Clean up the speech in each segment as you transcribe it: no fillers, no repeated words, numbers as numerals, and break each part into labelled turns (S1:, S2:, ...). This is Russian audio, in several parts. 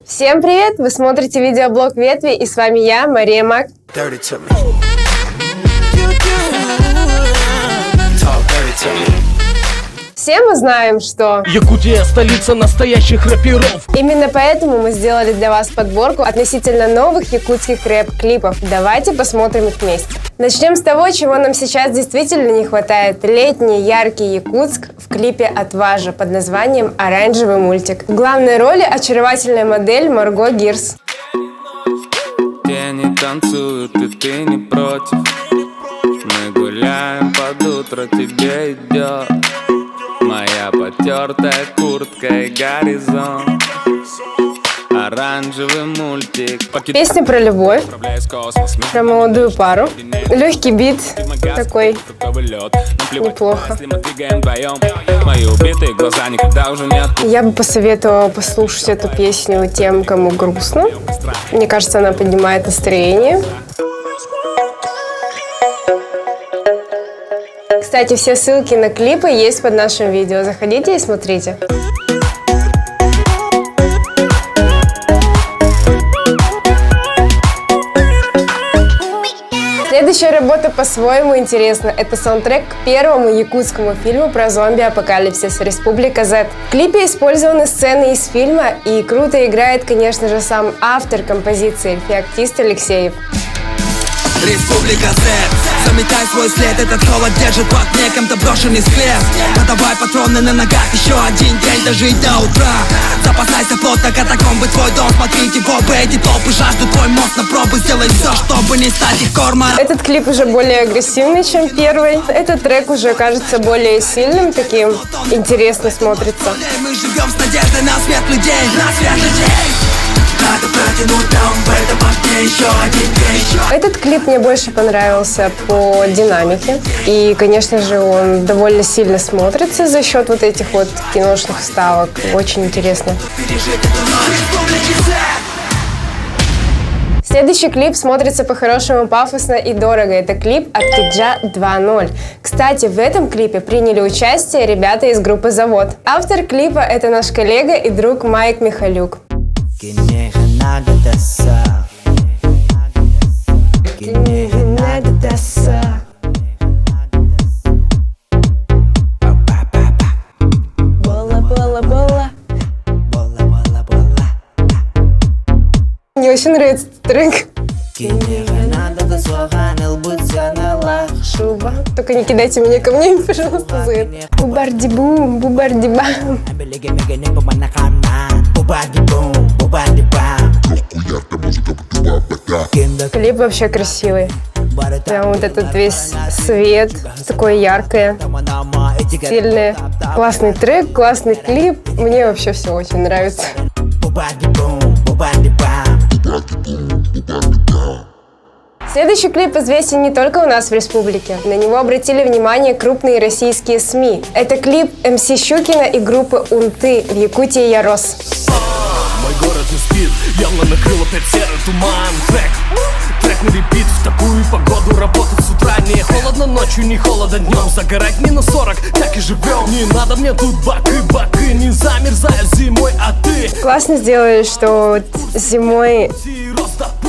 S1: Всем привет! Вы смотрите видеоблог Ветви, и с вами я, Мария Мак. Все мы знаем, что
S2: Якутия – столица настоящих рэперов.
S1: Именно поэтому мы сделали для вас подборку относительно новых якутских рэп-клипов. Давайте посмотрим их вместе. Начнем с того, чего нам сейчас действительно не хватает. Летний яркий Якутск в клипе от Важа под названием «Оранжевый мультик». В главной роли очаровательная модель Марго Гирс.
S3: Тени танцуют, и ты не против. Мы гуляем под утро, тебе идет моя потертая куртка и горизонт. Оранжевый мультик.
S1: Песня про любовь, про молодую пару. Легкий бит такой, неплохо. Я бы посоветовала послушать эту песню тем, кому грустно. Мне кажется, она поднимает настроение. Кстати, все ссылки на клипы есть под нашим видео. Заходите и смотрите. Следующая работа по-своему интересна. Это саундтрек к первому якутскому фильму про зомби-апокалипсис «Республика Z». В клипе использованы сцены из фильма, и круто играет, конечно же, сам автор композиции, феоктист Алексеев.
S4: Республика Z, заметай свой след, этот холод держит под неком-то брошенный склеп. Подавай патроны на ногах, еще один день дожить до утра. Запасайся плотно, катакомбы твой дом, смотрите в оба эти толпы жаждут твой мозг на пробы. Сделай все, чтобы не стать их кормом.
S1: Этот клип уже более агрессивный, чем первый. Этот трек уже кажется более сильным, таким интересно смотрится.
S4: Мы живем с надеждой на светлый день, на светлый день. Надо протянуть нам в этом окне еще один день.
S1: Этот клип мне больше понравился по динамике. И, конечно же, он довольно сильно смотрится за счет вот этих вот киношных вставок. Очень интересно. Следующий клип смотрится по-хорошему пафосно и дорого. Это клип от Киджа 2.0. Кстати, в этом клипе приняли участие ребята из группы «Завод». Автор клипа – это наш коллега и друг Майк Михалюк. Мне очень нравится этот трек. Шуба. Только не кидайте меня камнями, пожалуйста, за это. Бубарди-бум, бубарди-бам. Клип вообще красивый. Прям вот этот весь свет, такое яркое, стильное. Классный трек, классный клип. Мне вообще все очень нравится. Следующий клип известен не только у нас в республике. На него обратили внимание крупные российские СМИ. Это клип МС Щукина и группы Унты «В Якутии я рос».
S2: Мой город не спит, явно накрыл опять серый туман. Трек на репит, в такую погоду работать с утра не холодно, ночью не холодно, днем загорать минус 40, так и живем. Не надо мне тут баки, не замерзаю зимой, а ты.
S1: Классно сделали, что вот зимой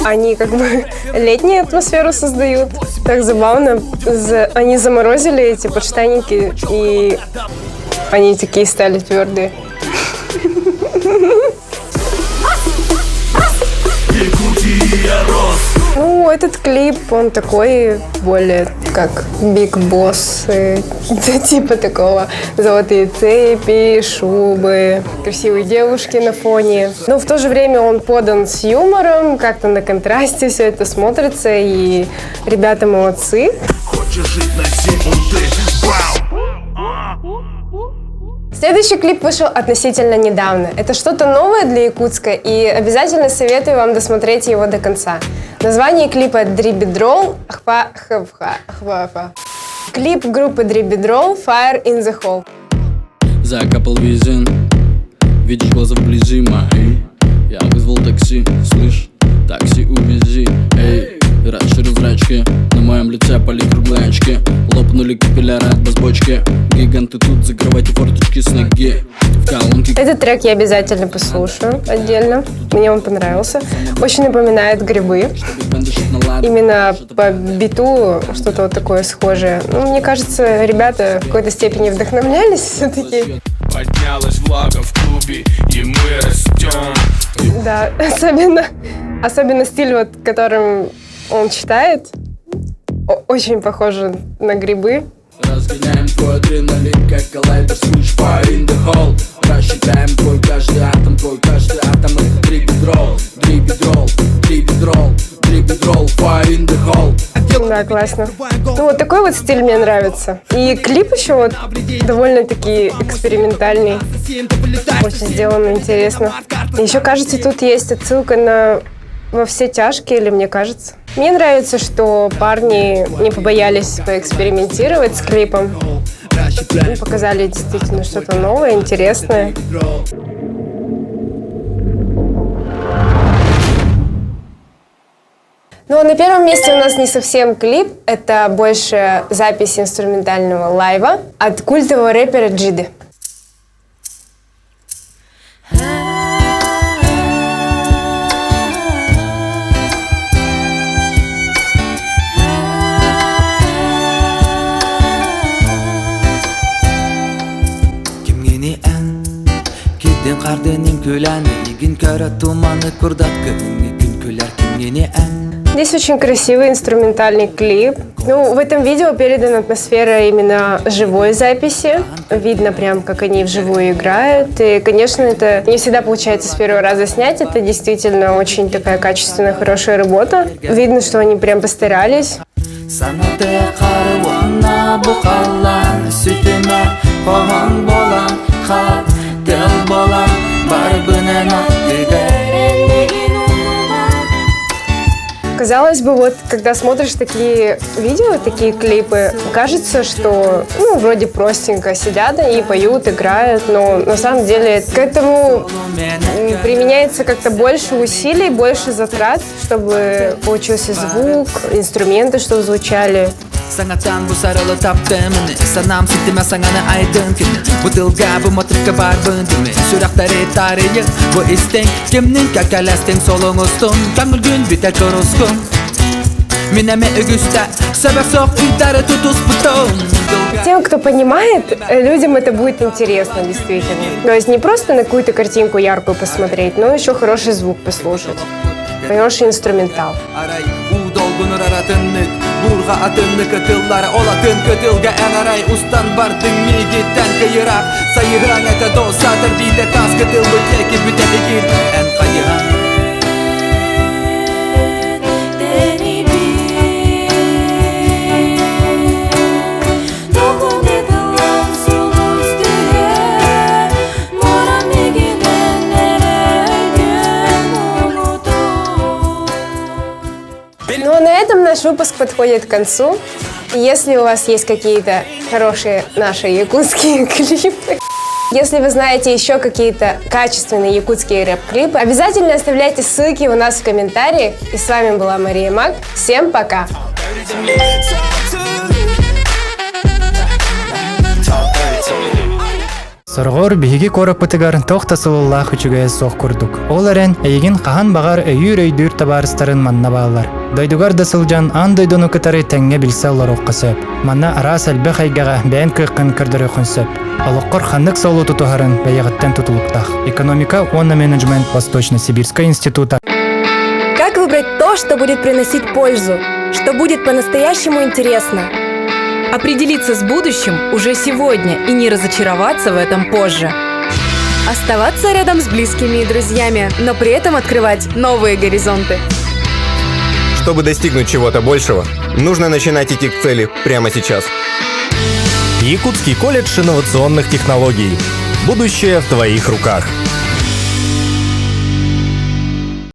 S1: они как бы летнюю атмосферу создают. Так забавно. Они заморозили эти подштанники, и они такие стали твердые. Ну, этот клип, он такой более как Big Boss, типа такого. Золотые цепи, шубы, красивые девушки на фоне. Но в то же время он подан с юмором, как-то на контрасте все это смотрится, и ребята молодцы.
S2: Хочешь жить на секунды?
S1: Следующий клип вышел относительно недавно. Это что-то новое для Якутска, и обязательно советую вам досмотреть его до конца. Название клипа «Дрибидрол». Клип группы Дрибидрол «Fire in the Hole».
S5: Закапал визин, видишь глаза вблизи мои. Я вызвал такси, слышь, такси увези. Эй, расширил зрачки, на моем лице полей круглые очки. Лопнули капилляры от бочки. Гиганты тут, закрывайте форточки с ноги. колонки.
S1: Этот трек я обязательно послушаю отдельно. Мне он понравился. Очень напоминает «Грибы». Именно по биту что-то вот такое схожее. Ну, мне кажется, ребята в какой-то степени вдохновлялись все-таки.
S2: Поднялась влага в клубе, и мы растем.
S1: Да, особенно стиль, вот, которым он читает, очень похоже на «Грибы».
S5: Разгоняем твой адреналин, как коллайдер, switch fire in the hole. Рассчитаем твой каждый атом и дриб-дрол, fire in the hole.
S1: Да, классно. Ну, вот такой вот стиль мне нравится. И клип еще вот довольно-таки экспериментальный. Очень сделано интересно. Еще, кажется, тут есть отсылка на «Во все тяжкие», или мне кажется. Мне нравится, что парни не побоялись поэкспериментировать с клипом. И показали действительно что-то новое, интересное. Ну, а на первом месте у нас не совсем клип, это больше запись инструментального лайва от культового рэпера Джиды. Здесь очень красивый инструментальный клип. Ну, в этом видео передана атмосфера именно живой записи. Видно прям, как они вживую играют. И, конечно, это не всегда получается с первого раза снять. Это действительно очень такая качественная, хорошая работа. Видно, что они прям постарались. Казалось бы, вот когда смотришь такие видео, такие клипы, кажется, что, ну, вроде простенько сидят и поют, играют, но на самом деле к этому применяется как-то больше усилий, больше затрат, чтобы получился звук, инструменты, чтобы звучали.
S4: Sangattan bu sarılı taptığımını Sanam sitime sangana aydın kimi Bu dılga bu motifka bar bündümü Sürakları tarihi bu istek Kimnin kakalastin solun ustun Kangul gün biter koruskun Mineme ögüste Sebep sok idare tutus buton
S1: Тем, кто понимает, людям это будет интересно, действительно. То есть не просто на какую-то картинку яркую посмотреть, но еще хороший звук послушать. Хороший инструментал.
S4: Dolgunur aratınlık Burga atınlık atıllara Olatın kötülge en aray Ustan bardın yigitten kıyırak Sayıran ete dosadır Bir de tas kıtıllık Eki büten ikil en kayıran
S1: Ну а на этом наш выпуск подходит к концу. Если у вас есть какие-то хорошие наши якутские клипы, если вы знаете еще какие-то качественные якутские рэп-клипы, обязательно оставляйте ссылки у нас в комментариях. И с вами была Мария Мак. Всем пока!
S6: Соргор биһиги коракпытыгар тохтасылыллах үчүгө сох курдук. Ол эрен эйигин кахан багар өйүр-өйдүр табарыстарын манна баалар. Дойдугар да сылжан ан дойдону кытары теңге билсе олар оккасып. Манна арас элбе хайгага бээн кыйкын кырдыры хүнсөп. Олоккор ханнык солу тутухарын бэйэгыттен тутулуктах. Экономика онна менеджмент Восточно-Сибирского института.
S7: Как выбрать то, что будет приносить пользу, что будет по-настоящему интересно?
S8: Определиться с будущим уже сегодня и не разочароваться в этом позже.
S7: Оставаться рядом с близкими и друзьями, но при этом открывать новые горизонты.
S9: Чтобы достигнуть чего-то большего, нужно начинать идти к цели прямо сейчас.
S10: Якутский колледж инновационных технологий. Будущее в твоих руках.